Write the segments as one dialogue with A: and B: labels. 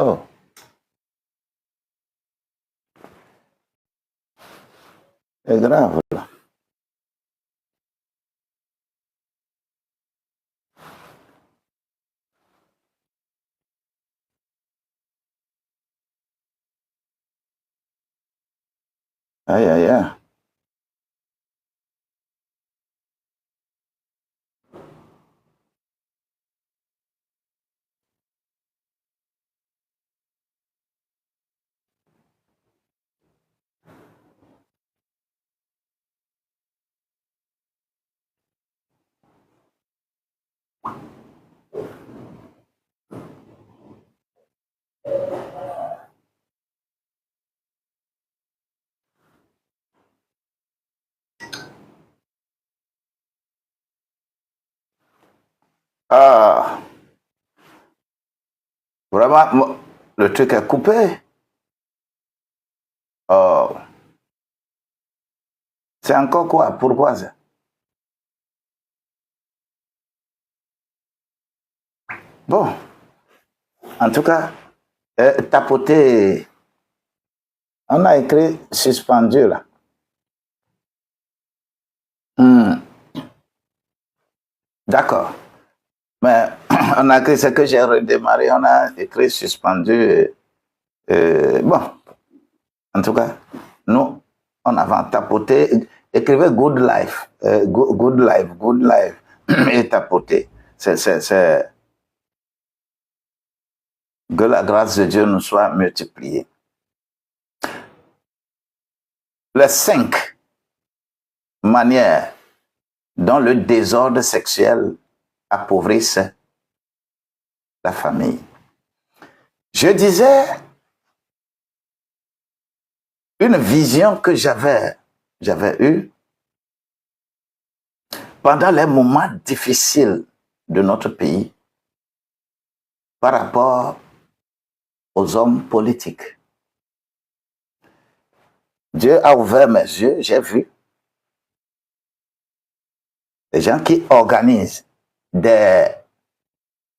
A: Oh, c'est grave là. Aïe, aïe, aïe. Ah, vraiment, le truc est coupé. Oh, c'est encore quoi? Pourquoi ça? Bon, en tout cas, tapoter, on a écrit suspendu là. Hmm, d'accord. Mais on a écrit ce que j'ai redémarré, on a écrit suspendu. Bon, en tout cas, nous, on avait tapoté, écrivez good life, good life, good life, et tapoter. C'est que la grâce de Dieu nous soit multipliée. Les 5 manières dont le désordre sexuel appauvrisse la famille. Je disais, une vision que j'avais eue pendant les moments difficiles de notre pays par rapport aux hommes politiques. Dieu a ouvert mes yeux, j'ai vu des gens qui organisent des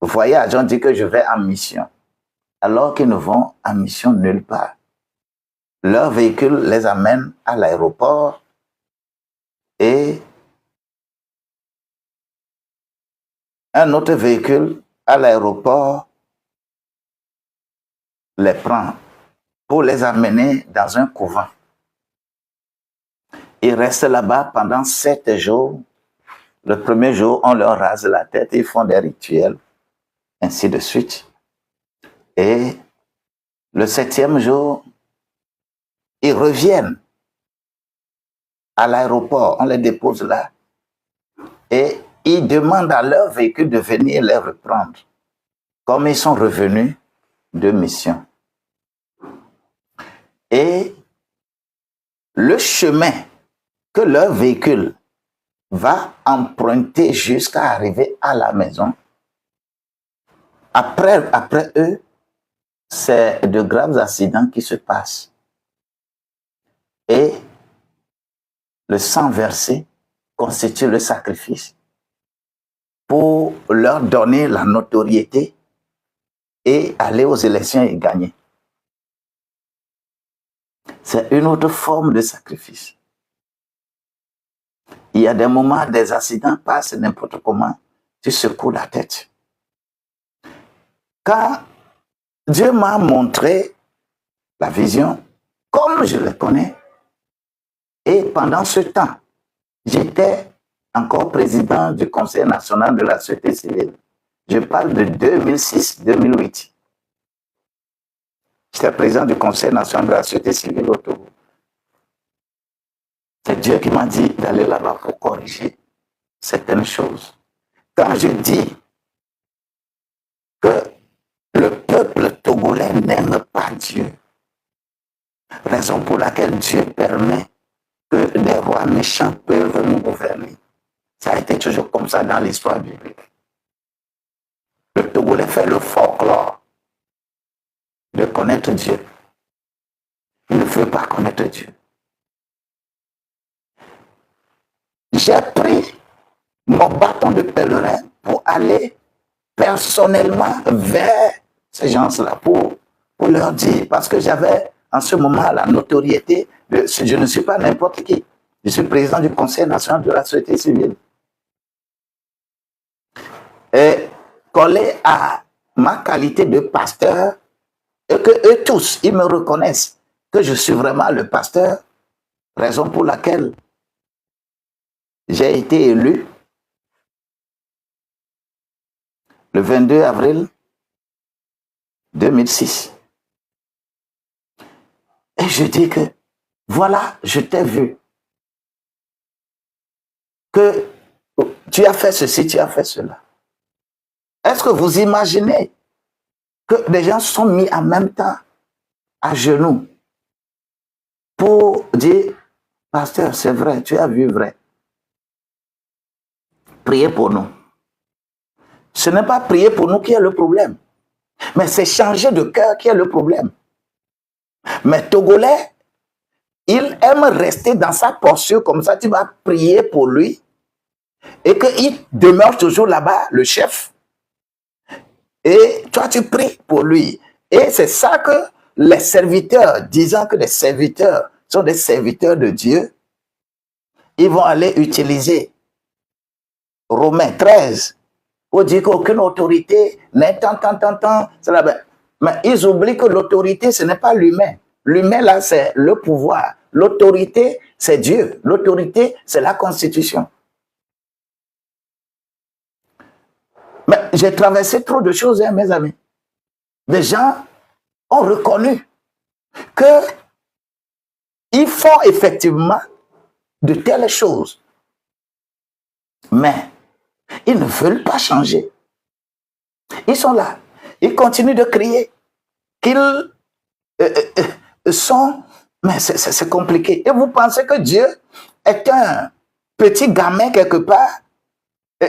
A: voyages. On dit que je vais en mission, alors qu'ils ne vont en mission nulle part. Leur véhicule les amène à l'aéroport et un autre véhicule à l'aéroport les prend pour les amener dans un couvent. Ils restent là-bas pendant 7 jours. Le premier jour, on leur rase la tête, ils font des rituels, ainsi de suite. Et le 7e jour, ils reviennent à l'aéroport, on les dépose là, et ils demandent à leur véhicule de venir les reprendre, comme ils sont revenus de mission. Et le chemin que leur véhicule va emprunter jusqu'à arriver à la maison, après eux, c'est de graves accidents qui se passent. Et le sang versé constitue le sacrifice pour leur donner la notoriété et aller aux élections et gagner. C'est une autre forme de sacrifice. Il y a des moments, des accidents passent n'importe comment, tu secoues la tête. Quand Dieu m'a montré la vision, comme je le connais, et pendant ce temps, j'étais encore président du Conseil national de la société civile. Je parle de 2006-2008. J'étais président du Conseil national de la société civile au Togo. C'est Dieu qui m'a dit d'aller là-bas pour corriger certaines choses. Quand je dis que le peuple togolais n'aime pas Dieu, raison pour laquelle Dieu permet que des rois méchants peuvent nous gouverner. Ça a été toujours comme ça dans l'histoire biblique. Le Togolais fait le folklore de connaître Dieu. Il ne veut pas connaître Dieu. J'ai pris mon bâton de pèlerin pour aller personnellement vers ces gens-là, pour pour leur dire, parce que j'avais en ce moment la notoriété, je ne suis pas n'importe qui. Je suis président du Conseil national de la société civile. Et collé à ma qualité de pasteur, et que eux tous, ils me reconnaissent que je suis vraiment le pasteur, raison pour laquelle j'ai été élu le 22 avril 2006. Et je dis que, voilà, je t'ai vu, que tu as fait ceci, tu as fait cela. Est-ce que vous imaginez que des gens sont mis en même temps à genoux pour dire, pasteur, c'est vrai, tu as vu vrai. Priez pour nous. Ce n'est pas prier pour nous qui est le problème, mais c'est changer de cœur qui est le problème. Mais Togolais, il aime rester dans sa posture comme ça, tu vas prier pour lui et qu'il demeure toujours là-bas, le chef. Et toi, tu pries pour lui. Et c'est ça que les serviteurs, disant que les serviteurs sont des serviteurs de Dieu, ils vont aller utiliser Romains 13 pour dire qu'aucune autorité n'est tant. Mais ils oublient que l'autorité, ce n'est pas l'humain. L'humain, là, c'est le pouvoir. L'autorité, c'est Dieu. L'autorité, c'est la Constitution. Mais j'ai traversé trop de choses, hein, mes amis. Des gens ont reconnu qu'ils font effectivement de telles choses. Mais ils ne veulent pas changer. Ils sont là. Ils continuent de crier qu'ils sont... Mais c'est compliqué. Et vous pensez que Dieu est un petit gamin quelque part,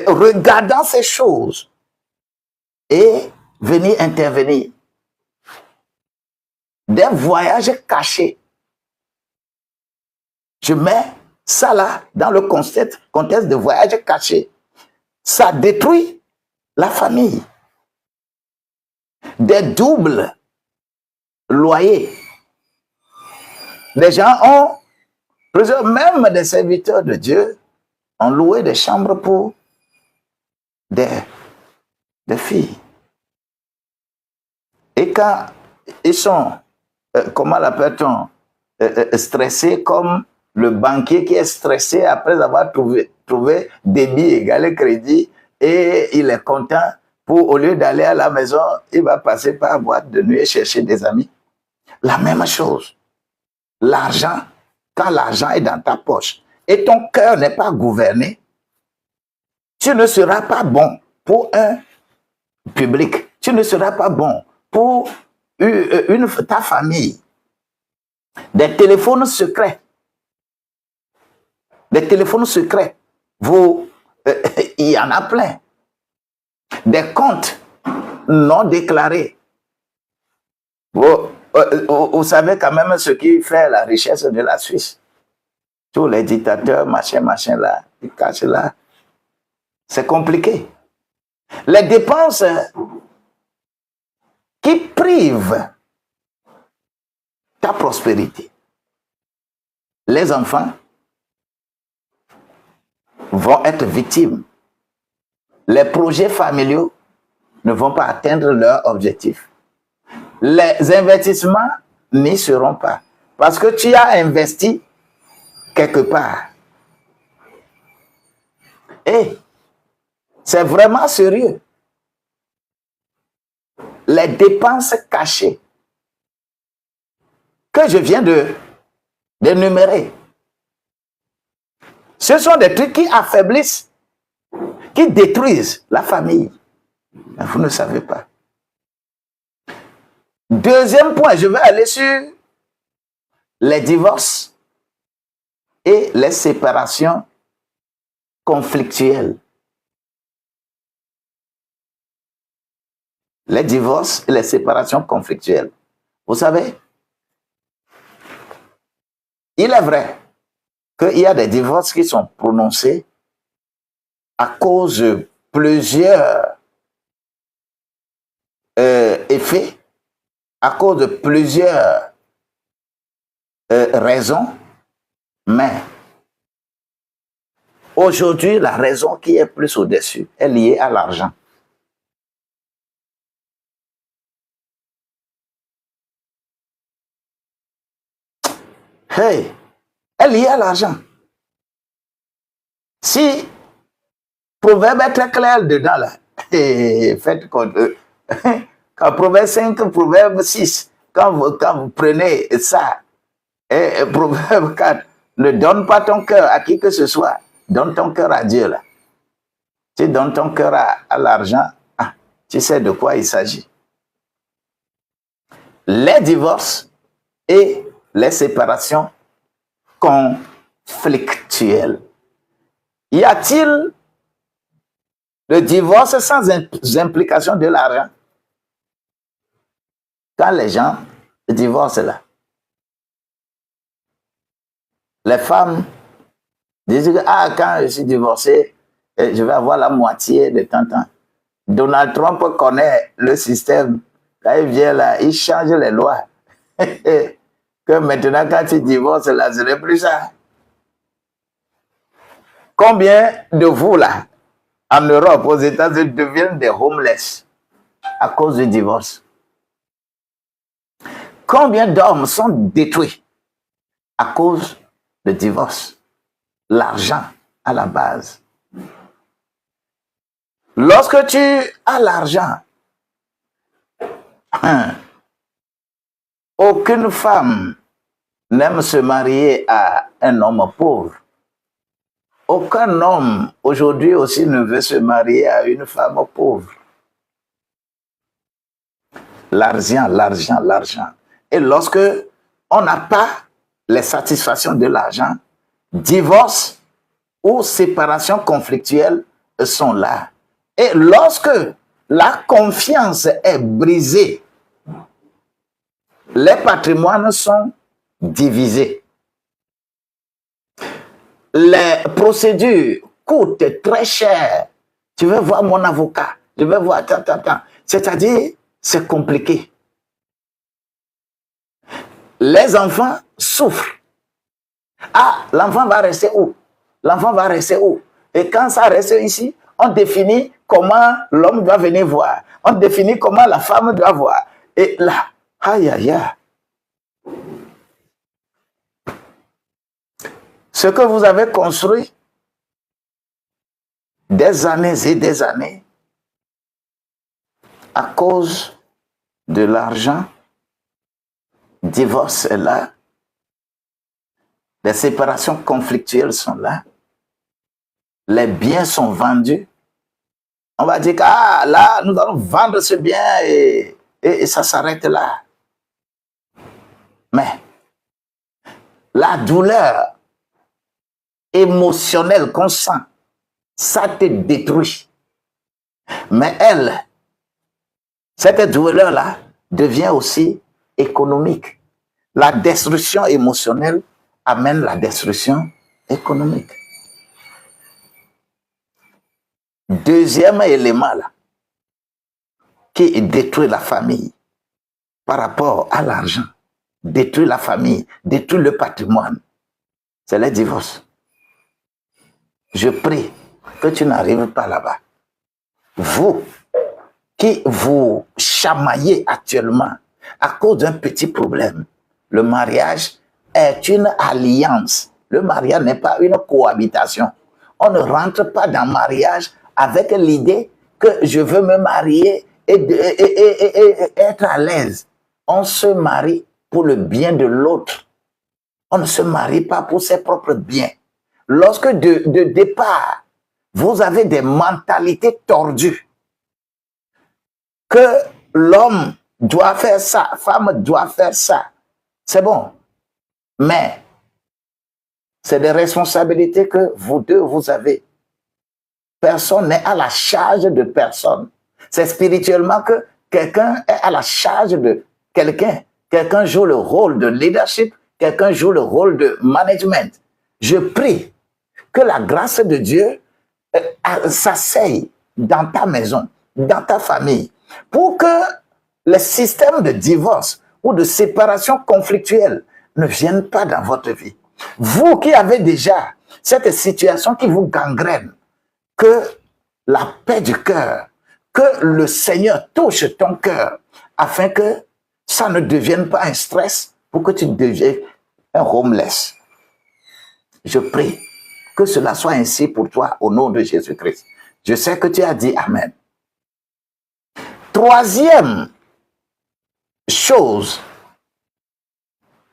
A: regardant ces choses et venir intervenir. Des voyages cachés. Je mets ça là dans le contexte de voyages cachés. Ça détruit la famille. Des doubles loyers. Les gens ont, même des serviteurs de Dieu, ont loué des chambres pour des filles. Et quand ils sont, comment l'appelle-t-on, stressés comme le banquier qui est stressé après avoir trouvé débit égal crédit et il est content pour, au lieu d'aller à la maison, il va passer par boîte de nuit et chercher des amis. La même chose. L'argent, quand l'argent est dans ta poche et ton cœur n'est pas gouverné, tu ne seras pas bon pour un public. Tu ne seras pas bon pour ta famille. Des téléphones secrets. Des téléphones secrets. Il y en a plein. Des comptes non déclarés. Vous savez quand même ce qui fait la richesse de la Suisse. Tous les dictateurs, machin là, ils cachent là. C'est compliqué. Les dépenses qui privent ta prospérité. Les enfants vont être victimes. Les projets familiaux ne vont pas atteindre leur objectif. Les investissements n'y seront pas. Parce que tu as investi quelque part. Et c'est vraiment sérieux. Les dépenses cachées que je viens d'énumérer, ce sont des trucs qui affaiblissent, qui détruisent la famille. Mais vous ne savez pas. Deuxième point, je vais aller sur les divorces et les séparations conflictuelles. Les divorces et les séparations conflictuelles. Vous savez, il est vrai qu'il y a des divorces qui sont prononcés à cause de plusieurs effets à cause de plusieurs raisons, mais aujourd'hui, la raison qui est plus au-dessus est liée à l'argent. Hey, elle est liée à l'argent. Si Proverbe est très clair dedans, là, faites compte. Quand Proverbe 5, Proverbe 6, quand vous prenez ça, et Proverbe 4, ne donne pas ton cœur à qui que ce soit, donne ton cœur à Dieu. Là. Tu donnes ton cœur à l'argent, ah, tu sais de quoi il s'agit. Les divorces et les séparations conflictuelles. Y a-t-il le divorce sans implication de l'argent? Quand les gens divorcent là, les femmes disent que quand je suis divorcé, je vais avoir la moitié de ton temps. Donald Trump connaît le système. Quand il vient là, il change les lois. Que maintenant, quand tu divorces là, ce n'est plus ça. Combien de vous là, en Europe, aux États-Unis, deviennent des homeless à cause du divorce? Combien d'hommes sont détruits à cause du divorce? L'argent à la base. Lorsque tu as l'argent, aucune femme n'aime se marier à un homme pauvre. Aucun homme aujourd'hui aussi ne veut se marier à une femme pauvre. L'argent, l'argent, l'argent. Et lorsque on n'a pas les satisfactions de l'argent, divorce ou séparation conflictuelle sont là. Et lorsque la confiance est brisée, les patrimoines sont divisés. Les procédures coûtent très cher. Tu veux voir mon avocat, je veux voir, c'est-à-dire, c'est compliqué. Les enfants souffrent. Ah, l'enfant va rester où? L'enfant va rester où? Et quand ça reste ici, on définit comment l'homme doit venir voir. On définit comment la femme doit voir. Et là, aïe, aïe, aïe. Ce que vous avez construit des années et des années à cause de l'argent, divorce est là, les séparations conflictuelles sont là, les biens sont vendus. On va dire que ah, là, nous allons vendre ce bien et ça s'arrête là. Mais la douleur émotionnelle qu'on sent, ça te détruit. Mais elle, cette douleur-là devient aussi économique. La destruction émotionnelle amène la destruction économique. Deuxième élément là, qui détruit la famille par rapport à l'argent, détruit la famille, détruit le patrimoine, c'est le divorce. Je prie que tu n'arrives pas là-bas. Vous qui vous chamaillez actuellement à cause d'un petit problème, le mariage est une alliance. Le mariage n'est pas une cohabitation. On ne rentre pas dans le mariage avec l'idée que je veux me marier et être à l'aise. On se marie pour le bien de l'autre. On ne se marie pas pour ses propres biens. Lorsque de départ, vous avez des mentalités tordues, que l'homme doit faire ça, la femme doit faire ça, c'est bon. Mais c'est des responsabilités que vous deux, vous avez. Personne n'est à la charge de personne. C'est spirituellement que quelqu'un est à la charge de quelqu'un. Quelqu'un joue le rôle de leadership, quelqu'un joue le rôle de management. Je prie que la grâce de Dieu s'asseye dans ta maison, dans ta famille, pour que les systèmes de divorce ou de séparation conflictuelle ne viennent pas dans votre vie. Vous qui avez déjà cette situation qui vous gangrène, que la paix du cœur, que le Seigneur touche ton cœur afin que ça ne devienne pas un stress pour que tu deviennes un homeless. Je prie que cela soit ainsi pour toi au nom de Jésus-Christ. Je sais que tu as dit Amen. Troisième chose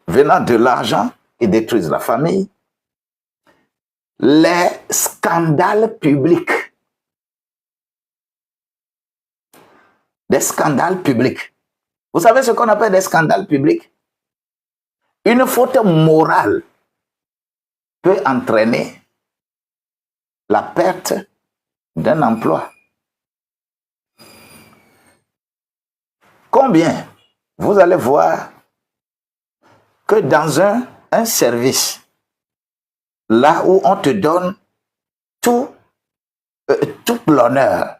A: venant de l'argent et détruisent la famille, les scandales publics. Des scandales publics. Vous savez ce qu'on appelle des scandales publics? Une faute morale peut entraîner la perte d'un emploi. Combien vous allez voir que dans un service, là où on te donne tout l'honneur,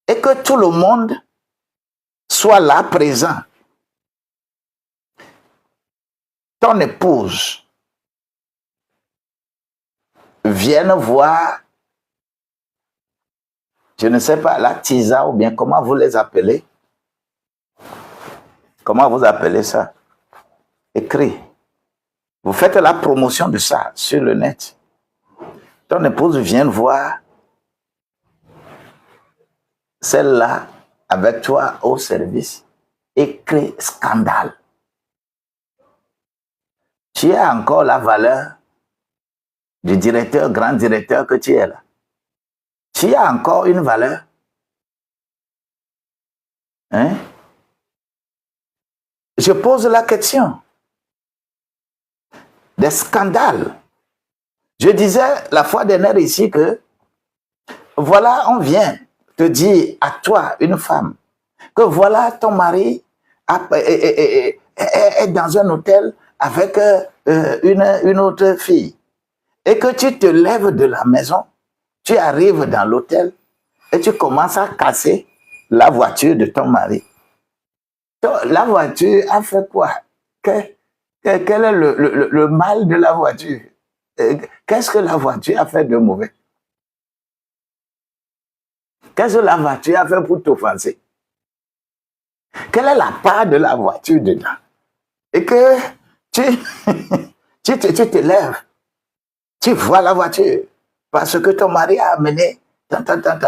A: et que tout le monde soit là présent, ton épouse vienne voir, je ne sais pas, la tisa ou bien comment vous les appelez. Comment vous appelez ça? Écrit. Vous faites la promotion de ça sur le net. Ton épouse vient voir celle-là avec toi au service. Écrit scandale. Tu as encore la valeur du directeur, grand directeur que tu es là. Tu as encore une valeur. Hein? Je pose la question. Des scandales. Je disais la fois dernière ici que, voilà, on vient te dire à toi, une femme, que voilà, ton mari est dans un hôtel avec une autre fille. Et que tu te lèves de la maison, tu arrives dans l'hôtel et tu commences à casser la voiture de ton mari. La voiture a fait quoi? Quel est le mal de la voiture? Qu'est-ce que la voiture a fait de mauvais? Qu'est-ce que la voiture a fait pour t'offenser? Quelle est la part de la voiture dedans? Et que tu te lèves, tu vois la voiture parce que ton mari a amené,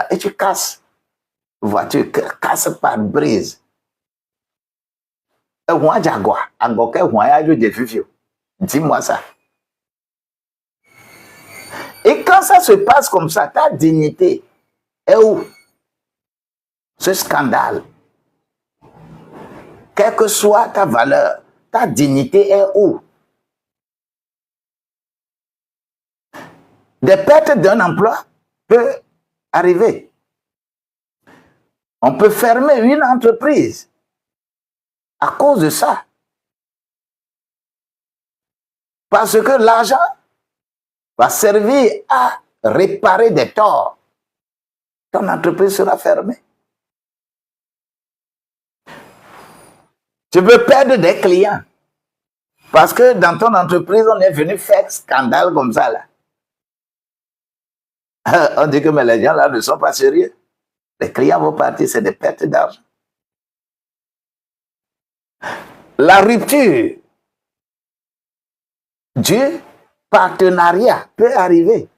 A: et tu casses. Voiture casse par brise. Dis-moi ça. Et quand ça se passe comme ça, ta dignité est où? Ce scandale. Quelle que soit ta valeur, ta dignité est où? Des pertes d'un emploi peuvent arriver. On peut fermer une entreprise à cause de ça. Parce que l'argent va servir à réparer des torts. Ton entreprise sera fermée. Tu peux perdre des clients. Parce que dans ton entreprise, on est venu faire scandale comme ça là. On dit que mais les gens là ne sont pas sérieux. Les clients vont partir, c'est des pertes d'argent. La rupture du partenariat peut arriver.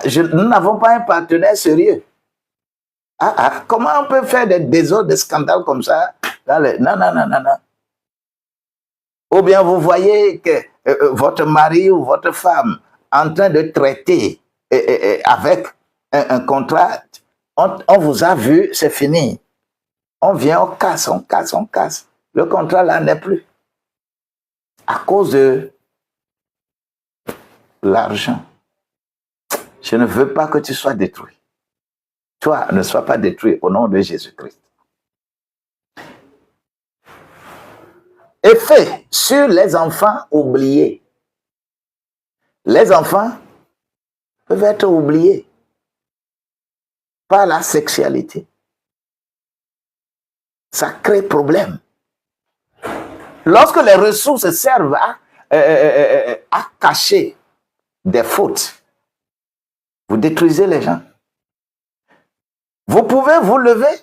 A: Nous n'avons pas un partenaire sérieux. Comment on peut faire des désordres, des scandales comme ça? Non. Ou bien vous voyez que votre mari ou votre femme en train de traiter avec un contrat, on vous a vu, c'est fini. On vient, on casse. Le contrat là n'est plus. À cause de l'argent. Je ne veux pas que tu sois détruit. Toi, ne sois pas détruit au nom de Jésus-Christ. Effet sur les enfants oubliés. Les enfants peuvent être oubliés par la sexualité. ça crée problème. Lorsque les ressources servent à cacher des fautes, vous détruisez les gens. Vous pouvez vous lever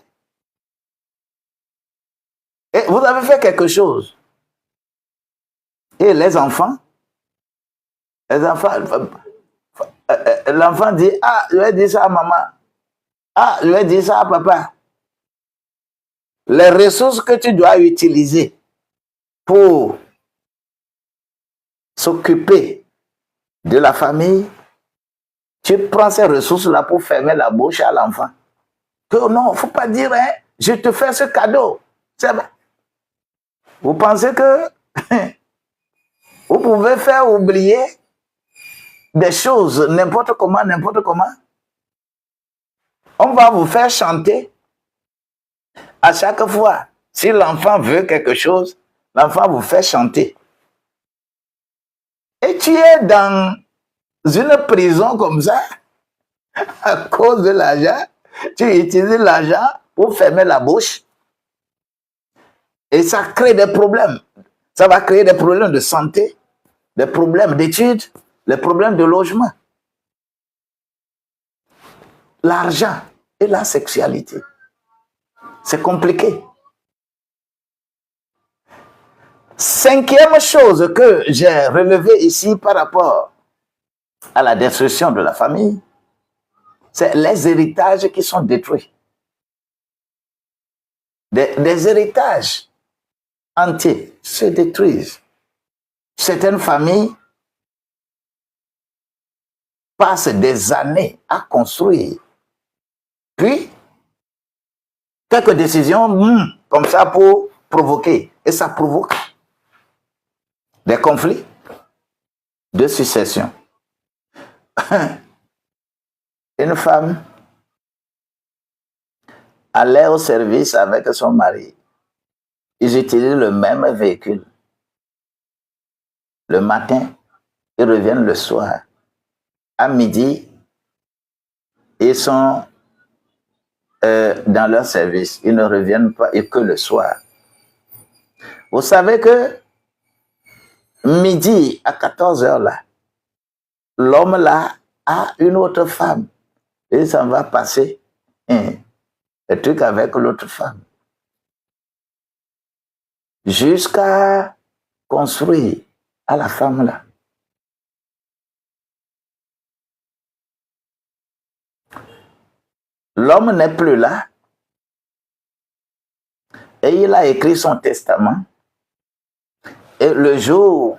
A: et vous avez fait quelque chose. Et l'enfant, l'enfant dit, ah, je vais dire ça à maman. Ah, je vais dire ça à papa. Les ressources que tu dois utiliser pour s'occuper de la famille, tu prends ces ressources-là pour fermer la bouche à l'enfant. Que non, il ne faut pas dire, hein, je te fais ce cadeau. Vous pensez que vous pouvez faire oublier des choses n'importe comment, n'importe comment? On va vous faire chanter à chaque fois. Si l'enfant veut quelque chose, l'enfant vous fait chanter. Et tu es dans une prison comme ça, à cause de l'argent, tu utilises l'argent pour fermer la bouche. Et ça crée des problèmes. Ça va créer des problèmes de santé, des problèmes d'études, des problèmes de logement. L'argent et la sexualité. C'est compliqué. Cinquième chose que j'ai relevée ici par rapport à la destruction de la famille, c'est les héritages qui sont détruits. Des héritages entiers se détruisent. Certaines familles passent des années à construire. Puis, quelques décisions comme ça pour provoquer. Et ça provoque des conflits de succession. Une femme allait au service avec son mari. Ils utilisent le même véhicule. Le matin, ils reviennent le soir. À midi, ils sont dans leur service. Ils ne reviennent pas que le soir. Vous savez que midi à 14 heures là, l'homme là a une autre femme. Et ça va passer le truc avec l'autre femme. Jusqu'à construire à la femme là. L'homme n'est plus là. Et il a écrit son testament. Et le jour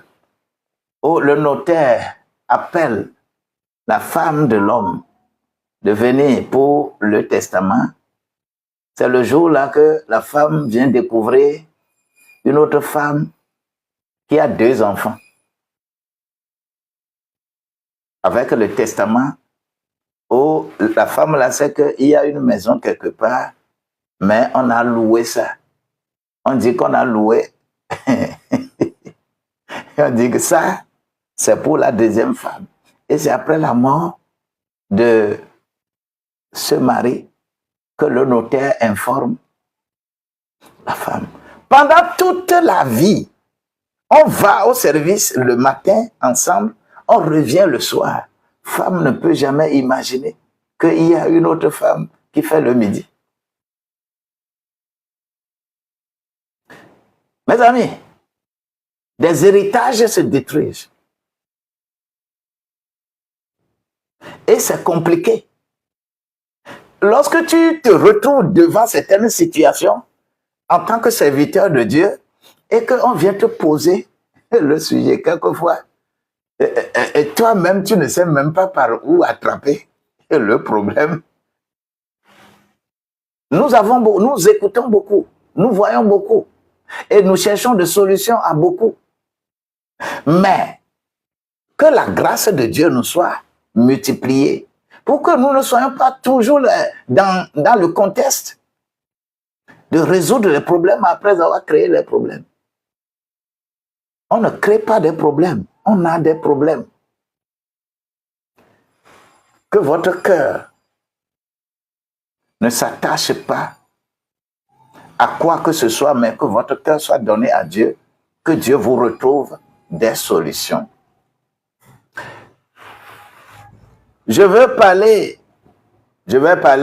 A: où le notaire appelle la femme de l'homme de venir pour le testament, c'est le jour-là que la femme vient découvrir une autre femme qui a 2 enfants. Avec le testament, où la femme là sait qu'il y a une maison quelque part, mais on a loué ça. On dit qu'on a loué. On dit que ça, c'est pour la 2e femme. Et c'est après la mort de ce mari que le notaire informe la femme. Pendant toute la vie, on va au service le matin ensemble, on revient le soir. Femme ne peut jamais imaginer qu'il y a une autre femme qui fait le midi. Mes amis, des héritages se détruisent. Et c'est compliqué. Lorsque tu te retrouves devant certaines situations, en tant que serviteur de Dieu, et qu'on vient te poser le sujet quelquefois, et toi-même, tu ne sais même pas par où attraper le problème. Nous écoutons beaucoup, nous voyons beaucoup, et nous cherchons des solutions à beaucoup. Mais que la grâce de Dieu nous soit multipliée, pour que nous ne soyons pas toujours dans le contexte de résoudre les problèmes après avoir créé les problèmes. On ne crée pas des problèmes, on a des problèmes. Que votre cœur ne s'attache pas à quoi que ce soit, mais que votre cœur soit donné à Dieu, que Dieu vous retrouve des solutions. Je vais parler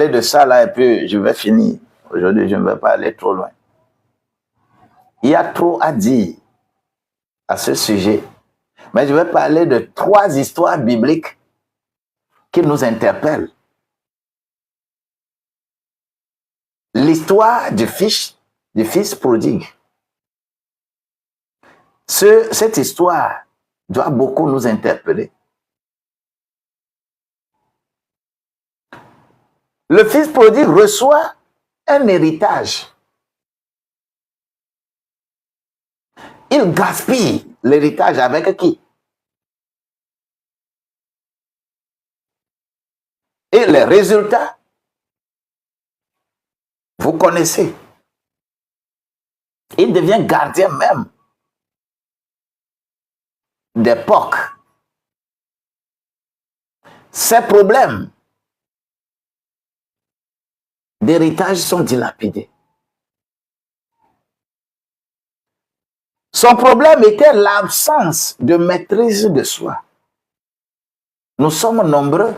A: de ça là et puis je vais finir. Aujourd'hui, je ne vais pas aller trop loin. Il y a trop à dire à ce sujet. Mais je vais parler de 3 histoires bibliques qui nous interpellent. L'histoire du fils prodigue. Cette histoire doit beaucoup nous interpeller. Le fils prodigue reçoit un héritage. Il gaspille l'héritage avec qui? Et les résultats, vous connaissez. Il devient gardien même d'époque. Ses problèmes d'héritage sont dilapidés. Son problème était l'absence de maîtrise de soi. Nous sommes nombreux.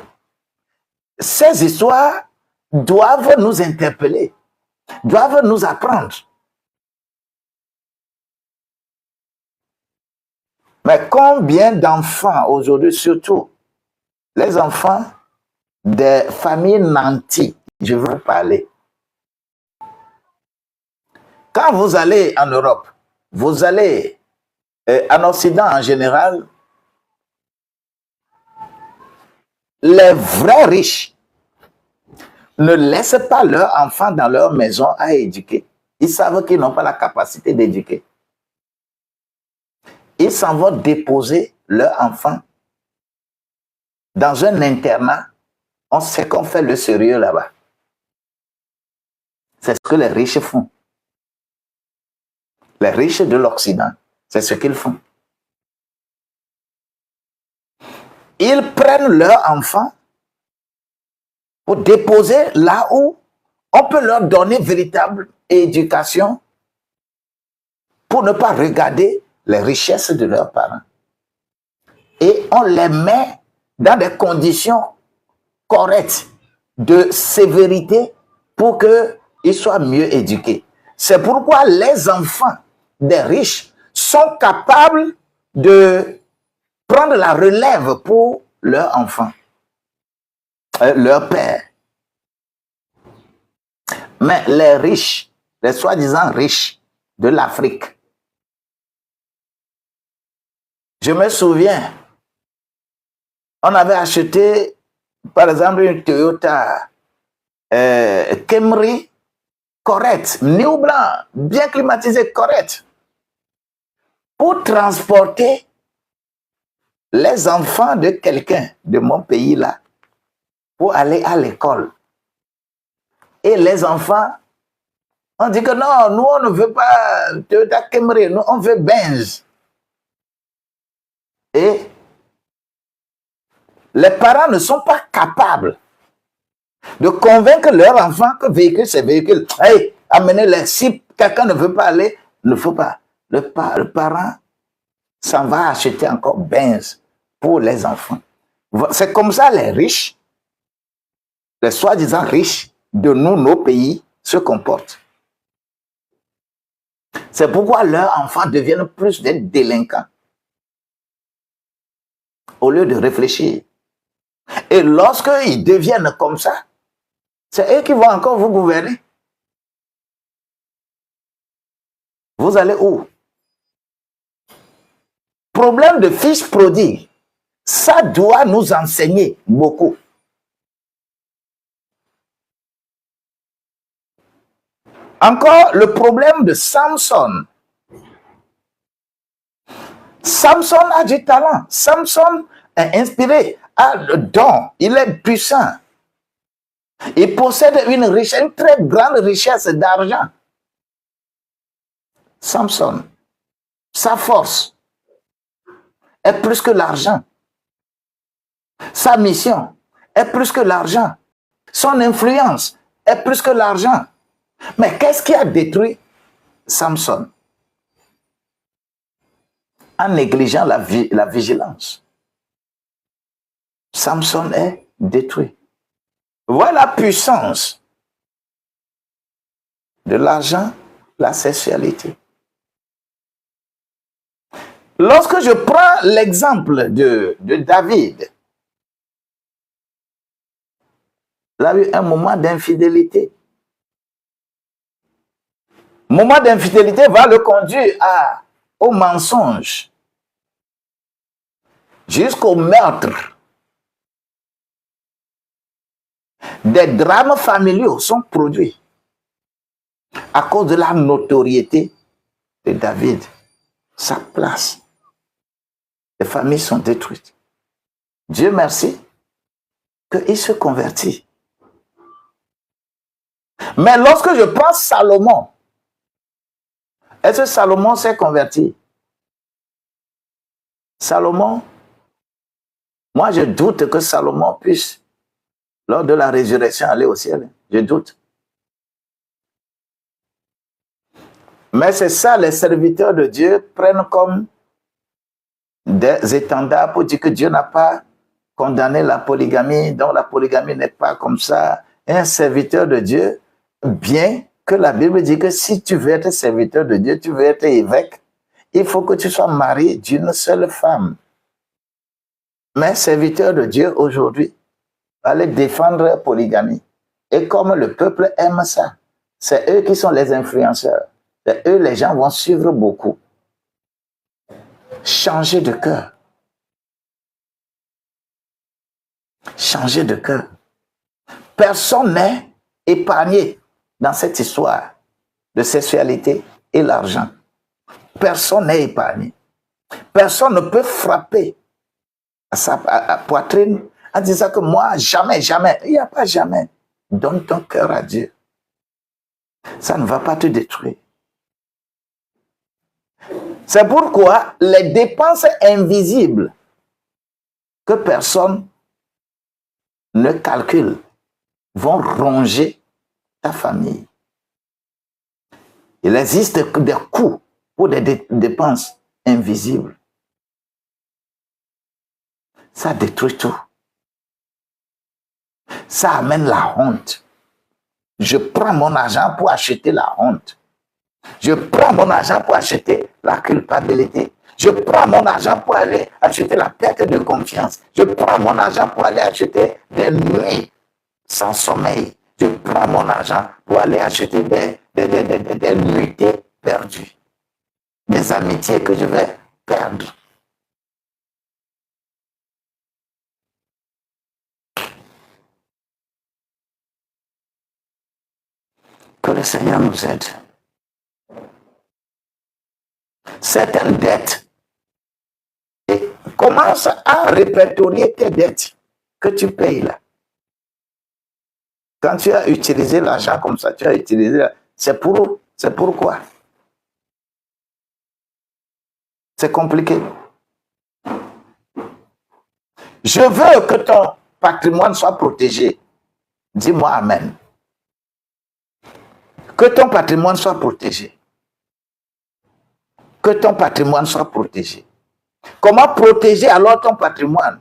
A: Ces histoires doivent nous interpeller, doivent nous apprendre. Mais combien d'enfants aujourd'hui, surtout les enfants des familles nantis, je veux parler. Quand vous allez en Europe, vous allez en Occident en général, les vrais riches ne laissent pas leurs enfants dans leur maison à éduquer. Ils savent qu'ils n'ont pas la capacité d'éduquer. Ils s'en vont déposer leurs enfants dans un internat. On sait qu'on fait le sérieux là-bas. C'est ce que les riches font. Les riches de l'Occident, c'est ce qu'ils font. Ils prennent leurs enfants pour déposer là où on peut leur donner véritable éducation pour ne pas regarder les richesses de leurs parents. Et on les met dans des conditions correctes de sévérité pour qu'ils soient mieux éduqués. C'est pourquoi les enfants des riches sont capables de prendre la relève pour leurs enfants, leur père. Mais les riches, les soi-disant riches de l'Afrique, je me souviens, on avait acheté, par exemple, une Toyota Camry correcte, néo blanc, bien climatisé, correct, pour transporter les enfants de quelqu'un de mon pays là, pour aller à l'école. Et les enfants, on dit que non, nous on ne veut pas Toyota Camry, nous on veut Benz. Et les parents ne sont pas capables de convaincre leur enfant que véhicule, c'est véhicule. Hey, amenez-les. Si quelqu'un ne veut pas aller, il ne faut pas. Le parent s'en va acheter encore Benz pour les enfants. C'est comme ça les riches, les soi-disant riches de nos pays se comportent. C'est pourquoi leurs enfants deviennent plus des délinquants au lieu de réfléchir. Et lorsqu'ils deviennent comme ça, c'est eux qui vont encore vous gouverner. Vous allez où? Problème de fils prodigue, ça doit nous enseigner beaucoup. Encore le problème de Samson. Samson a du talent. Samson est inspiré, a le don, il est puissant. Il possède une très grande richesse d'argent. Samson, sa force est plus que l'argent. Sa mission est plus que l'argent. Son influence est plus que l'argent. Mais qu'est-ce qui a détruit Samson? En négligeant la vigilance. Samson est détruit. Voilà la puissance de l'argent, la sexualité. Lorsque je prends l'exemple de David, il a eu un moment d'infidélité. Moment d'infidélité va le conduire au mensonge, jusqu'au meurtre. Des drames familiaux sont produits à cause de la notoriété de David. Sa place. Les familles sont détruites. Dieu merci qu'il se convertit. Mais lorsque je prends Salomon, est-ce que Salomon s'est converti? Salomon, moi je doute que Salomon puisse, lors de la résurrection, aller au ciel. Je doute. Mais c'est ça, les serviteurs de Dieu prennent comme des étendards pour dire que Dieu n'a pas condamné la polygamie, donc la polygamie n'est pas comme ça. Un serviteur de Dieu, bien que la Bible dit que si tu veux être serviteur de Dieu, tu veux être évêque, il faut que tu sois marié d'une seule femme. Mais serviteur de Dieu aujourd'hui, aller défendre la polygamie. Et comme le peuple aime ça, c'est eux qui sont les influenceurs. C'est eux, les gens vont suivre beaucoup. Changer de cœur. Changer de cœur. Personne n'est épargné dans cette histoire de sexualité et l'argent. Personne n'est épargné. Personne ne peut frapper à sa poitrine en disant que moi, jamais, jamais. Il n'y a pas jamais. Donne ton cœur à Dieu. Ça ne va pas te détruire. C'est pourquoi les dépenses invisibles que personne ne calcule vont ronger ta famille. Il existe des coûts pour des dépenses invisibles. Ça détruit tout. Ça amène la honte. Je prends mon argent pour acheter la honte. Je prends mon argent pour acheter la culpabilité. Je prends mon argent pour aller acheter la perte de confiance. Je prends mon argent pour aller acheter des nuits sans sommeil. Je prends mon argent pour aller acheter des nuitées perdues. Des amitiés que je vais perdre. Que le Seigneur nous aide. Certaines dettes, et commence à répertorier tes dettes que tu payes là. Quand tu as utilisé l'argent comme ça, tu as utilisé, c'est pourquoi. C'est compliqué. Je veux que ton patrimoine soit protégé. Dis-moi amen. Que ton patrimoine soit protégé. Que ton patrimoine soit protégé. Comment protéger alors ton patrimoine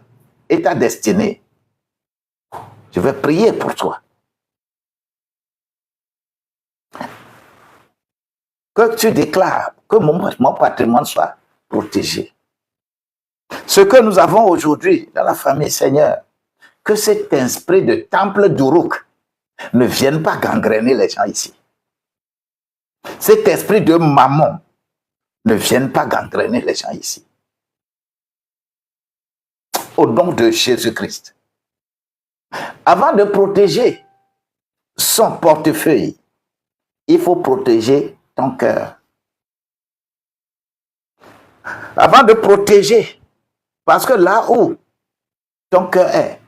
A: et ta destinée? Je vais prier pour toi. Que tu déclares que mon patrimoine soit protégé. Ce que nous avons aujourd'hui dans la famille Seigneur, que cet esprit de temple d'Uruk ne vienne pas gangréner les gens ici. Cet esprit de mammon ne vienne pas gangréner les gens ici. Au nom de Jésus-Christ. Avant de protéger son portefeuille, il faut protéger ton cœur. Avant de protéger, parce que là où ton cœur est,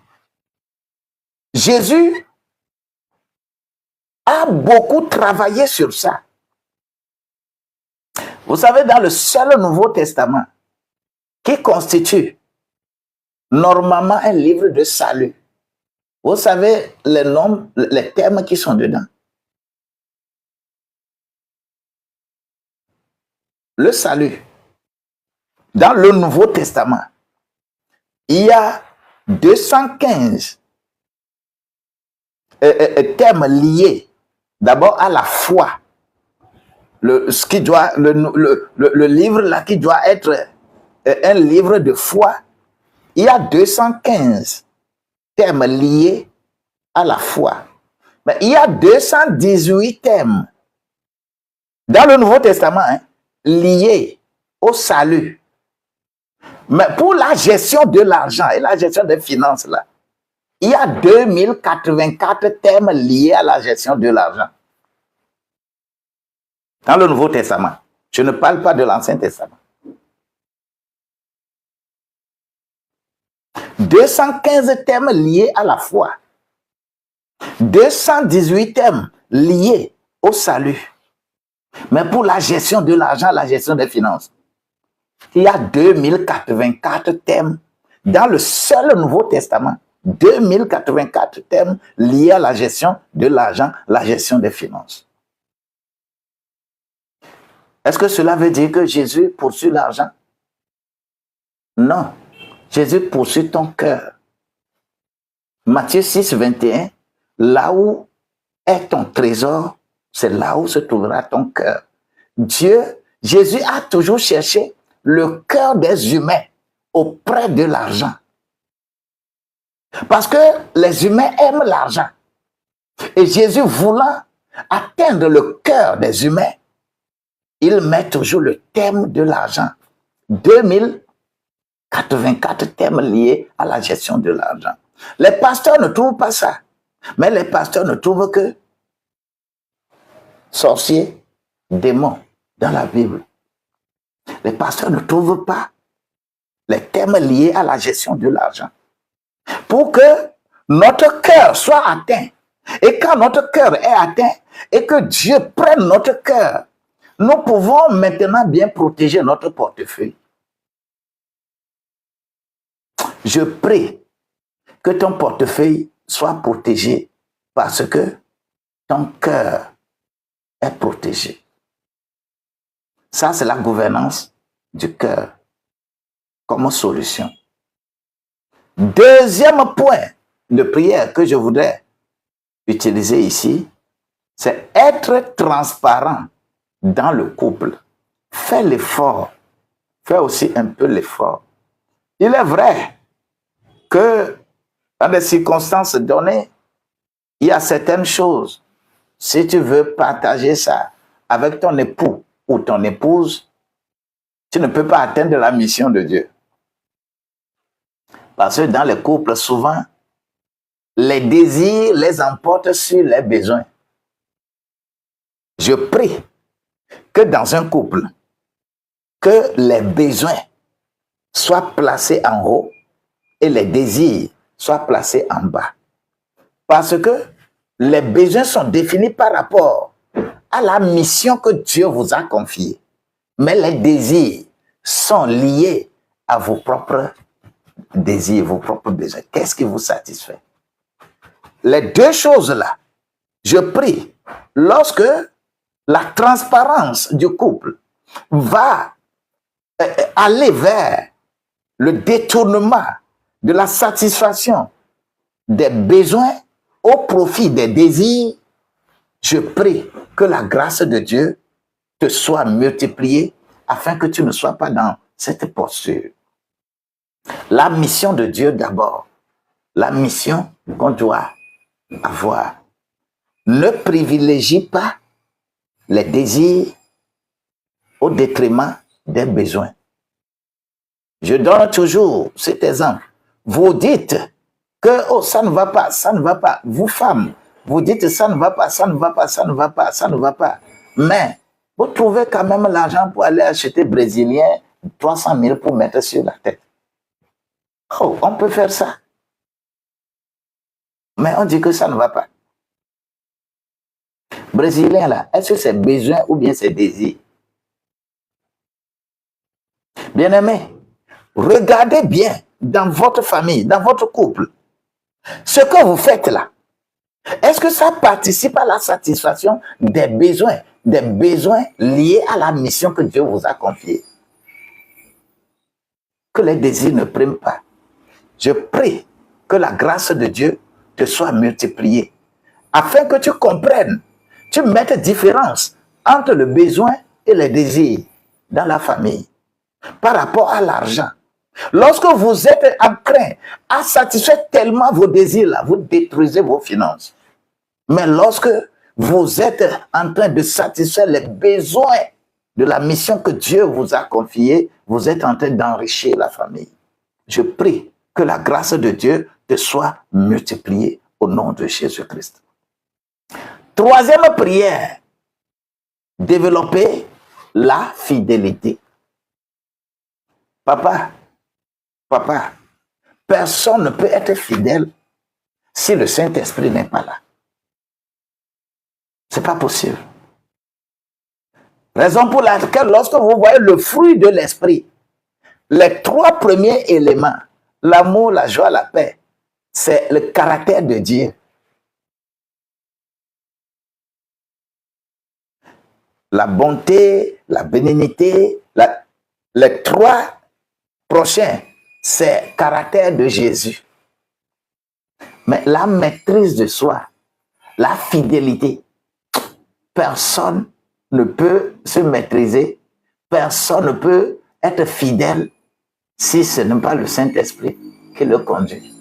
A: Jésus a beaucoup travaillé sur ça. Vous savez, dans le seul Nouveau Testament, qui constitue normalement un livre de salut, vous savez les noms, les termes qui sont dedans. le salut. Dans le Nouveau Testament, il y a 215 thèmes liés d'abord à la foi. Le livre là qui doit être un livre de foi, il y a 215 thèmes liés à la foi. Mais il y a 218 thèmes dans le Nouveau Testament liés au salut. Mais pour la gestion de l'argent et la gestion des finances, là, il y a 2084 thèmes liés à la gestion de l'argent. Dans le Nouveau Testament. Je ne parle pas de l'Ancien Testament. 215 thèmes liés à la foi. 218 thèmes liés au salut. Mais pour la gestion de l'argent, la gestion des finances, il y a 2084 thèmes dans le seul Nouveau Testament. 2084 thèmes liés à la gestion de l'argent, la gestion des finances. Est-ce que cela veut dire que Jésus poursuit l'argent? Non. Jésus poursuit ton cœur. Matthieu 6, 21, là où est ton trésor, c'est là où se trouvera ton cœur. Jésus a toujours cherché le cœur des humains auprès de l'argent. Parce que les humains aiment l'argent. Et Jésus voulant atteindre le cœur des humains, il met toujours le thème de l'argent. 2084 thèmes liés à la gestion de l'argent. Les pasteurs ne trouvent pas ça. Mais les pasteurs ne trouvent que sorciers, démons dans la Bible. Les pasteurs ne trouvent pas les thèmes liés à la gestion de l'argent. Pour que notre cœur soit atteint. Et quand notre cœur est atteint et que Dieu prenne notre cœur, nous pouvons maintenant bien protéger notre portefeuille. Je prie que ton portefeuille soit protégé parce que ton cœur est protégé. Ça, c'est la gouvernance du cœur comme solution. Deuxième point de prière que je voudrais utiliser ici, c'est être transparent dans le couple. Fais l'effort. Fais aussi un peu l'effort. Il est vrai que dans des circonstances données, il y a certaines choses. Si tu veux partager ça avec ton époux ou ton épouse, tu ne peux pas atteindre la mission de Dieu. Parce que dans les couples, souvent, les désirs les emportent sur les besoins. Je prie que dans un couple, que les besoins soient placés en haut et les désirs soient placés en bas. Parce que les besoins sont définis par rapport à la mission que Dieu vous a confiée. Mais les désirs sont liés à vos propres désirs, vos propres besoins. Qu'est-ce qui vous satisfait? Les deux choses-là, je prie, lorsque la transparence du couple va aller vers le détournement de la satisfaction des besoins au profit des désirs, je prie que la grâce de Dieu te soit multipliée afin que tu ne sois pas dans cette posture. La mission de Dieu d'abord, la mission qu'on doit avoir. Ne privilégie pas les désirs au détriment des besoins. Je donne toujours cet exemple. Vous dites que oh, ça ne va pas, ça ne va pas. Vous femmes, vous dites ça ne va pas, ça ne va pas, ça ne va pas, ça ne va pas. Mais vous trouvez quand même l'argent pour aller acheter brésilien 300 000 pour mettre sur la tête. Oh, on peut faire ça. Mais on dit que ça ne va pas. Brésilien là, est-ce que c'est besoin ou bien c'est désir? Bien-aimés, regardez bien dans votre famille, dans votre couple, ce que vous faites là. Est-ce que ça participe à la satisfaction des besoins des besoins liés à la mission que Dieu vous a confiée. Que les désirs ne priment pas. Je prie que la grâce de Dieu te soit multipliée, afin que tu comprennes, tu mettes différence entre le besoin et les désirs dans la famille, par rapport à l'argent. Lorsque vous êtes en train à satisfaire tellement vos désirs, là, vous détruisez vos finances. Mais lorsque vous êtes en train de satisfaire les besoins de la mission que Dieu vous a confiée, vous êtes en train d'enrichir la famille. Je prie que la grâce de Dieu te soit multipliée au nom de Jésus-Christ. Troisième prière, développer la fidélité. Papa, personne ne peut être fidèle si le Saint-Esprit n'est pas là. Ce n'est pas possible. Raison pour laquelle, lorsque vous voyez le fruit de l'Esprit, les trois premiers éléments, l'amour, la joie, la paix, c'est le caractère de Dieu. La bonté, la bénignité, les trois prochains, c'est le caractère de Jésus. Mais la maîtrise de soi, la fidélité, personne ne peut se maîtriser, personne ne peut être fidèle si ce n'est pas le Saint-Esprit qui le conduit.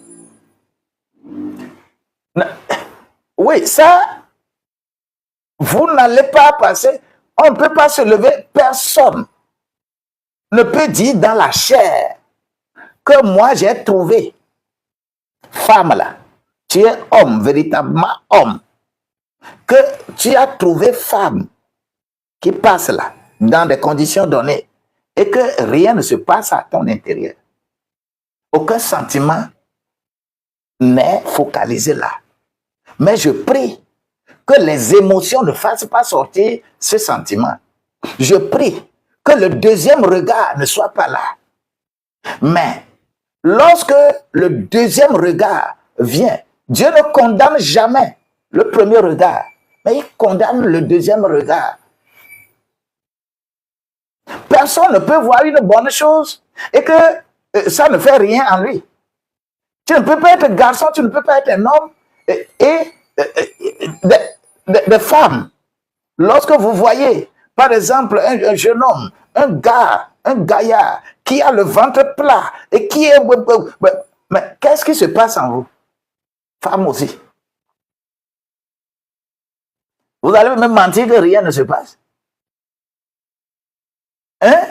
A: Oui, ça, vous n'allez pas passer, on ne peut pas se lever, personne ne peut dire dans la chair que moi j'ai trouvé femme là, tu es homme, véritablement homme, que tu as trouvé femme qui passe là, dans des conditions données, et que rien ne se passe à ton intérieur. Aucun sentiment n'est focalisé là. Mais je prie que les émotions ne fassent pas sortir ce sentiment. Je prie que le deuxième regard ne soit pas là. Mais lorsque le deuxième regard vient, Dieu ne condamne jamais le premier regard, mais il condamne le deuxième regard. Personne ne peut voir une bonne chose et que ça ne fait rien en lui. Tu ne peux pas être garçon, tu ne peux pas être un homme et des femmes. Lorsque vous voyez, par exemple, un jeune homme, un gaillard qui a le ventre plat et qui est... Mais qu'est-ce qui se passe en vous? Femme aussi. Vous allez même mentir que rien ne se passe. Hein?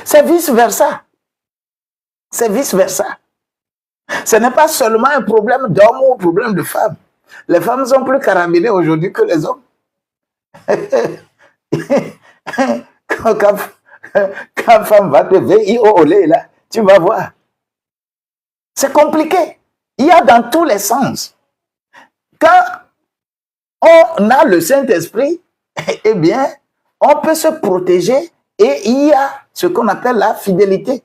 A: C'est vice-versa. C'est vice-versa. Ce n'est pas seulement un problème d'homme ou un problème de femme. Les femmes sont plus caramelées aujourd'hui que les hommes. Quand femme va te veiller au lait, là, tu vas voir. C'est compliqué. Il y a dans tous les sens. Quand on a le Saint-Esprit, eh bien, on peut se protéger et il y a ce qu'on appelle la fidélité.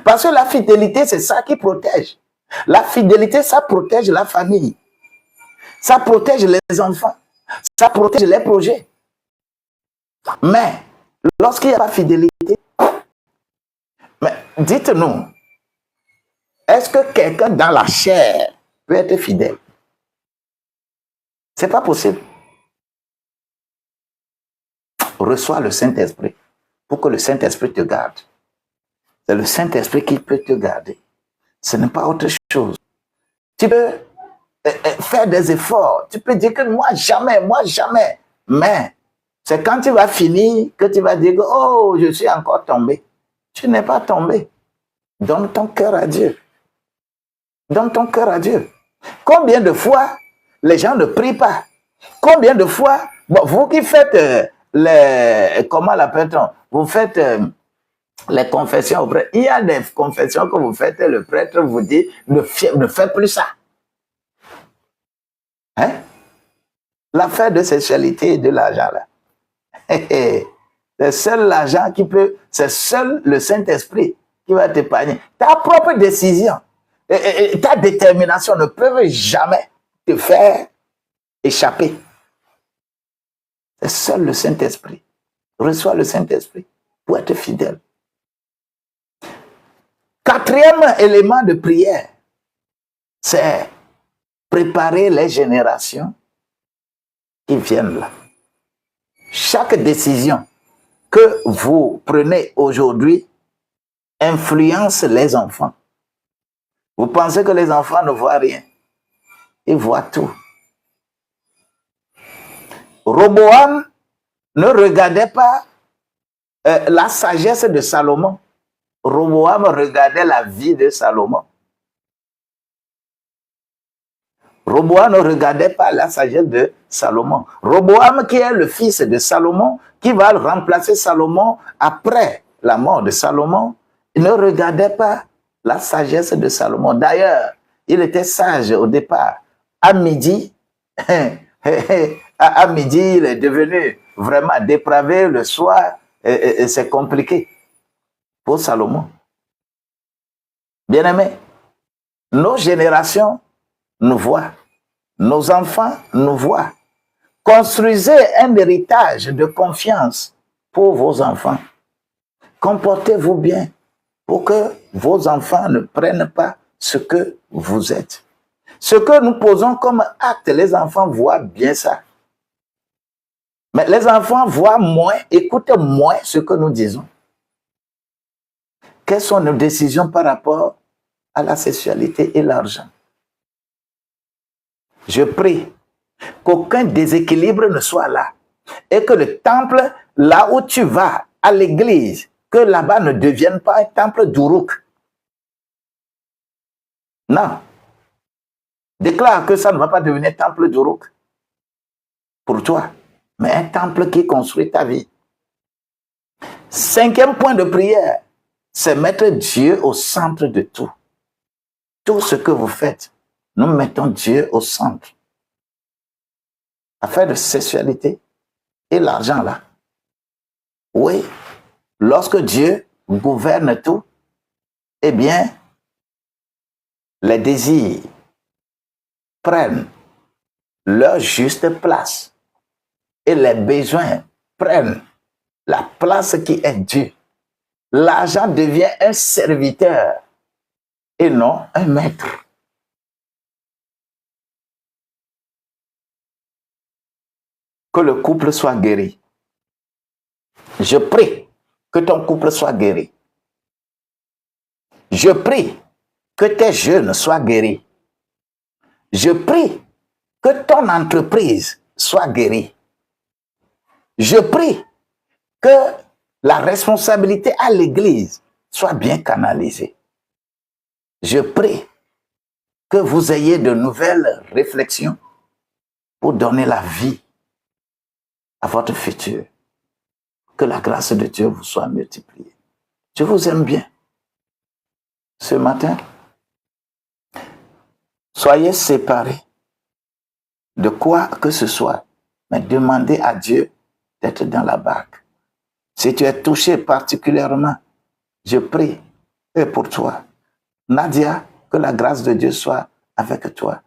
A: Parce que la fidélité, c'est ça qui protège. La fidélité, ça protège la famille. Ça protège les enfants. Ça protège les projets. Mais, lorsqu'il n'y a pas de fidélité, mais dites-nous, est-ce que quelqu'un dans la chair peut être fidèle? Ce n'est pas possible. Reçois le Saint-Esprit pour que le Saint-Esprit te garde. C'est le Saint-Esprit qui peut te garder. Ce n'est pas autre chose. Tu peux faire des efforts. Tu peux dire que moi jamais. Mais c'est quand tu vas finir que tu vas dire que, oh, je suis encore tombé. Tu n'es pas tombé. Donne ton cœur à Dieu. Donne ton cœur à Dieu. Combien de fois les gens ne prient pas? Combien de fois, bon, vous qui faites comment l'appelle-t-on? Vous faites les confessions au prêtre. Il y a des confessions que vous faites et le prêtre vous dit ne fais plus ça. Hein? L'affaire de sexualité et de l'argent là. C'est seul l'argent qui peut, c'est seul le Saint-Esprit qui va t'épargner. Ta propre décision et ta détermination ne peuvent jamais te faire échapper. C'est seul le Saint-Esprit. Reçois le Saint-Esprit pour être fidèle. Quatrième élément de prière, c'est préparer les générations qui viennent là. Chaque décision que vous prenez aujourd'hui influence les enfants. Vous pensez que les enfants ne voient rien. Ils voient tout. Roboam ne regardait pas la sagesse de Salomon. Roboam regardait la vie de Salomon. Roboam ne regardait pas la sagesse de Salomon. Roboam, qui est le fils de Salomon, qui va remplacer Salomon après la mort de Salomon, il ne regardait pas la sagesse de Salomon. D'ailleurs, il était sage au départ. À midi, à midi, il est devenu vraiment dépravé. Le soir, c'est compliqué pour Salomon. Bien-aimés, nos générations nous voient. Nos enfants nous voient. Construisez un héritage de confiance pour vos enfants. Comportez-vous bien pour que vos enfants ne prennent pas ce que vous êtes. Ce que nous posons comme acte, les enfants voient bien ça. Mais les enfants voient moins, écoutent moins ce que nous disons. Quelles sont nos décisions par rapport à la sexualité et l'argent? Je prie qu'aucun déséquilibre ne soit là et que le temple, là où tu vas, à l'église, que là-bas ne devienne pas un temple d'Uruk. Non. Déclare que ça ne va pas devenir un temple d'Uruk pour toi, mais un temple qui construit ta vie. Cinquième point de prière, c'est mettre Dieu au centre de tout. Tout ce que vous faites, nous mettons Dieu au centre. Affaire de sexualité et l'argent là. Oui, lorsque Dieu gouverne tout, eh bien, les désirs prennent leur juste place et les besoins prennent la place qui est due. L'argent devient un serviteur et non un maître. Que le couple soit guéri. Je prie que ton couple soit guéri. Je prie que tes jeunes soient guéris. Je prie que ton entreprise soit guérie. Je prie que la responsabilité à l'église soit bien canalisée. Je prie que vous ayez de nouvelles réflexions pour donner la vie à votre futur. Que la grâce de Dieu vous soit multipliée. Je vous aime bien. Ce matin, soyez séparés de quoi que ce soit, mais demandez à Dieu d'être dans la barque. Si tu es touché particulièrement, je prie pour toi. Nadia, que la grâce de Dieu soit avec toi.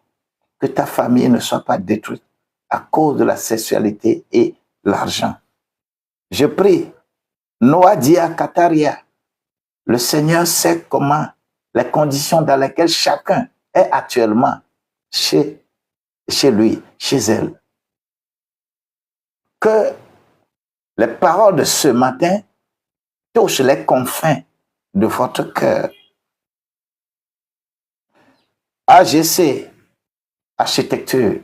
A: Que ta famille ne soit pas détruite à cause de la sexualité et l'argent. Je prie, Noadia Kataria, le Seigneur sait comment, les conditions dans lesquelles chacun est actuellement chez lui, chez elle. Que les paroles de ce matin touchent les confins de votre cœur. AGC, architecture,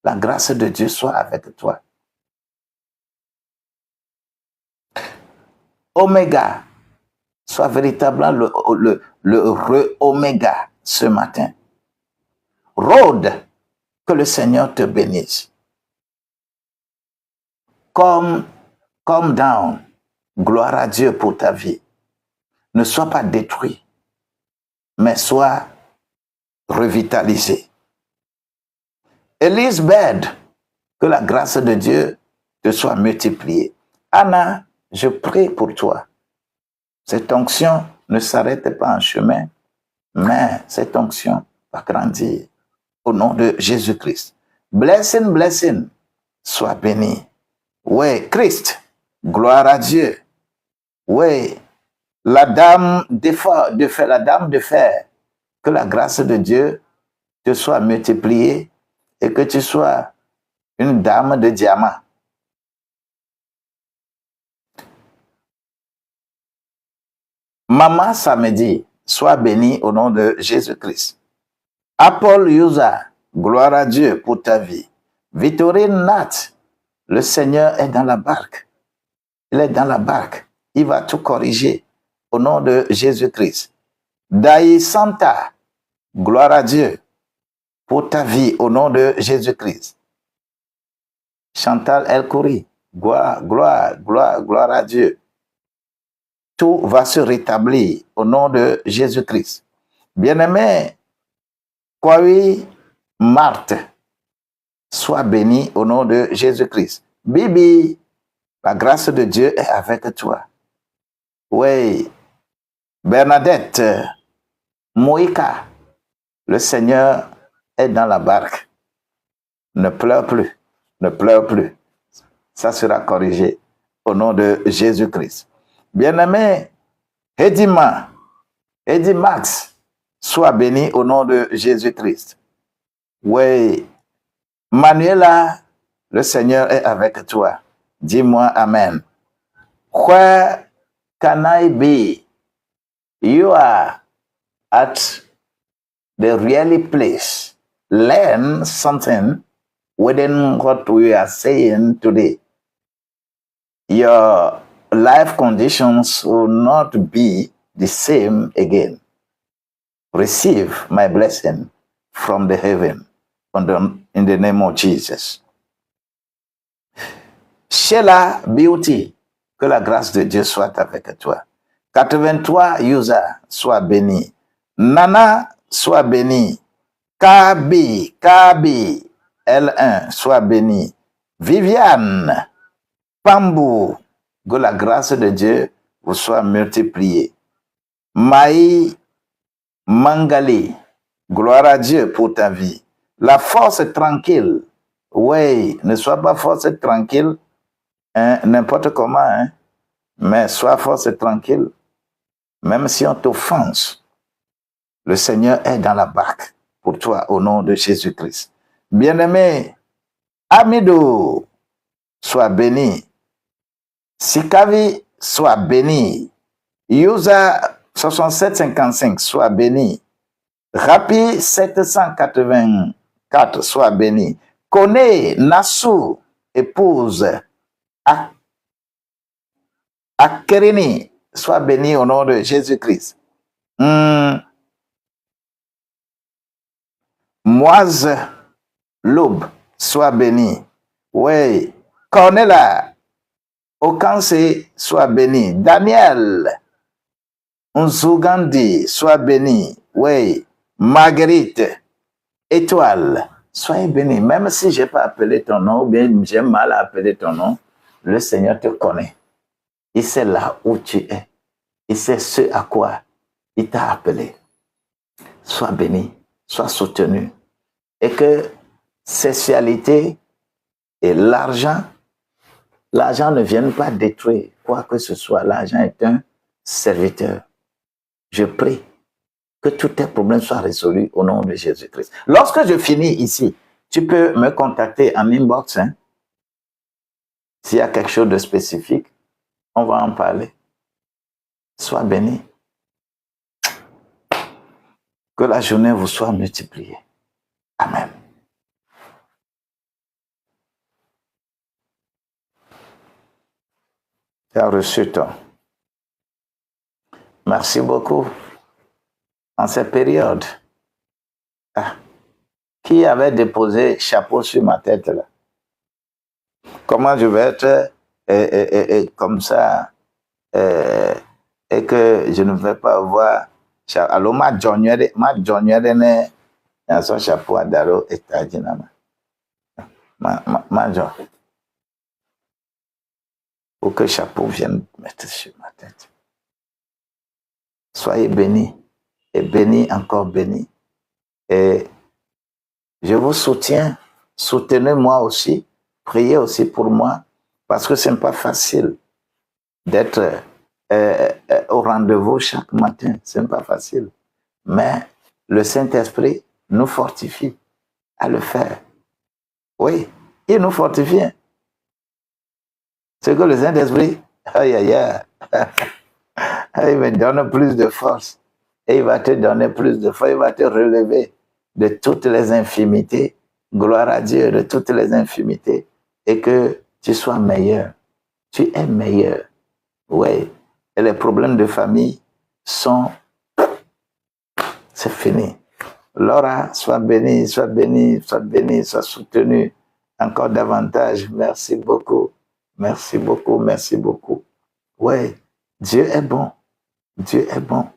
A: la grâce de Dieu soit avec toi. Oméga, soit véritablement le Oméga ce matin. Rôde, que le Seigneur te bénisse. Come down, gloire à Dieu pour ta vie. Ne sois pas détruit, mais sois revitalisé. Elisabeth, que la grâce de Dieu te soit multipliée. Anna, je prie pour toi. Cette onction ne s'arrête pas en chemin, mais cette onction va grandir au nom de Jésus-Christ. Blessing, sois béni. Oui, Christ. Gloire à Dieu. Oui, la dame de fer, la dame de fer. Que la grâce de Dieu te soit multipliée et que tu sois une dame de diamant. Maman Samedi, sois bénie au nom de Jésus-Christ. Apple Yusa, gloire à Dieu pour ta vie. Victorine Nat, le Seigneur est dans la barque. Il est dans la barque. Il va tout corriger au nom de Jésus-Christ. Daï Santa, gloire à Dieu pour ta vie au nom de Jésus-Christ. Chantal El Khoury, gloire à Dieu. Tout va se rétablir au nom de Jésus-Christ. Bien-aimé, Kwawi Marthe, sois béni au nom de Jésus-Christ. Bibi, la grâce de Dieu est avec toi. Oui, Bernadette, Moïka, le Seigneur est dans la barque. Ne pleure plus, ne pleure plus. Ça sera corrigé au nom de Jésus-Christ. Bien-aimé, Eddie Max, sois béni au nom de Jésus-Christ. Oui, Manuela, le Seigneur est avec toi. Dis-moi Amen. Where can I be? You are at the really place. Learn something within what we are saying today. Your life conditions will not be the same again. Receive my blessing from the heaven in the name of Jesus. Sheila Beauty, que la grâce de Dieu soit avec toi. 83 Yusa, sois béni. Nana, sois béni. Kabi, L1, sois béni. Viviane, Pambou, que la grâce de Dieu vous soit multipliée. Maï Mangali, gloire à Dieu pour ta vie. La force tranquille, oui, ne sois pas force tranquille, hein, n'importe comment, hein, mais sois force tranquille, même si on t'offense. Le Seigneur est dans la barque pour toi au nom de Jésus-Christ. Bien-aimé, Amidou, sois béni. Sikavi, sois béni. Yusa 6755, sois béni. Rapi 784, sois béni. Kone Nassou, épouse. Akerini, sois béni au nom de Jésus-Christ. Moise Loub, sois béni. Oui. Cornela Okanse, sois béni. Daniel Nzugandi, sois béni. Oui. Marguerite Étoile, sois béni. Même si je n'ai pas appelé ton nom, ou bien j'ai mal à appeler ton nom, le Seigneur te connaît. Il sait là où tu es. Il sait ce à quoi il t'a appelé. Sois béni, sois soutenu. Et que sexualité et l'argent ne viennent pas détruire quoi que ce soit. L'argent est un serviteur. Je prie que tous tes problèmes soient résolus au nom de Jésus-Christ. Lorsque je finis ici, tu peux me contacter en inbox. Hein? S'il y a quelque chose de spécifique, on va en parler. Sois béni. Que la journée vous soit multipliée. Amen. Tu as reçu ton. Merci beaucoup. En cette période, qui avait déposé chapeau sur ma tête là? Comment je vais être comme ça et que je ne vais pas avoir. Alors, ma journée n'est pas son chapeau à Daro et Tadinama. Ma journée. Pour que le chapeau vienne mettre sur ma tête. Soyez bénis. Et bénis, encore bénis. Et je vous soutiens. Soutenez-moi aussi. Priez aussi pour moi. Parce que ce n'est pas facile d'être au rendez-vous chaque matin. Ce n'est pas facile. Mais le Saint-Esprit nous fortifie à le faire. Oui, il nous fortifie. C'est que le Saint-Esprit, aïe, aïe, aïe, il me donne plus de force. Et il va te donner plus de force. Il va te relever de toutes les infimités. Gloire à Dieu, de toutes les infimités. Et que tu sois meilleur. Tu es meilleur. Oui. Et les problèmes de famille sont... C'est fini. Laura, sois bénie, sois bénie, sois bénie, sois soutenue encore davantage. Merci beaucoup. Merci beaucoup, merci beaucoup. Oui, Dieu est bon. Dieu est bon.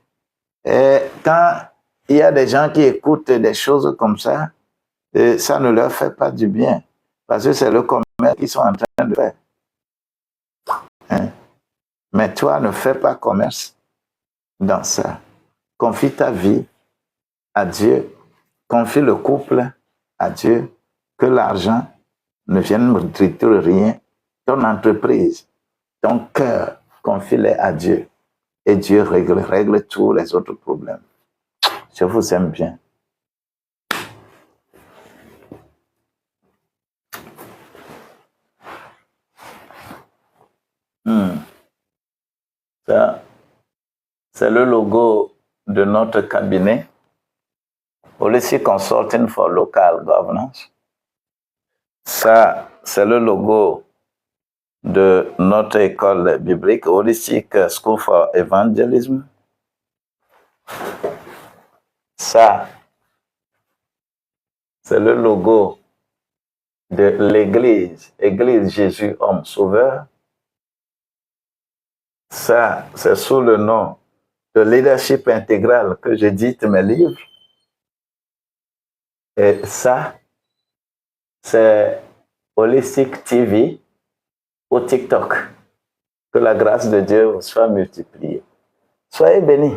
A: Et quand il y a des gens qui écoutent des choses comme ça ne leur fait pas du bien. Parce que c'est le commerce qu'ils sont en train de faire. Hein? Mais toi, ne fais pas commerce dans ça. Confie ta vie à Dieu. Confie le couple à Dieu. Que l'argent ne vienne me détruire rien. Ton entreprise, ton cœur, confie-les à Dieu. Et Dieu règle tous les autres problèmes. Je vous aime bien. Ça, c'est le logo de notre cabinet, Policy Consulting for Local Governance. Ça, c'est le logo de notre école biblique, Holistic School for Evangelism. Ça, c'est le logo de l'Église, Église Jésus Homme Sauveur. Ça, c'est sous le nom de leadership intégral que j'édite mes livres. Et ça, c'est Holistic TV au TikTok. Que la grâce de Dieu vous soit multipliée. Soyez bénis.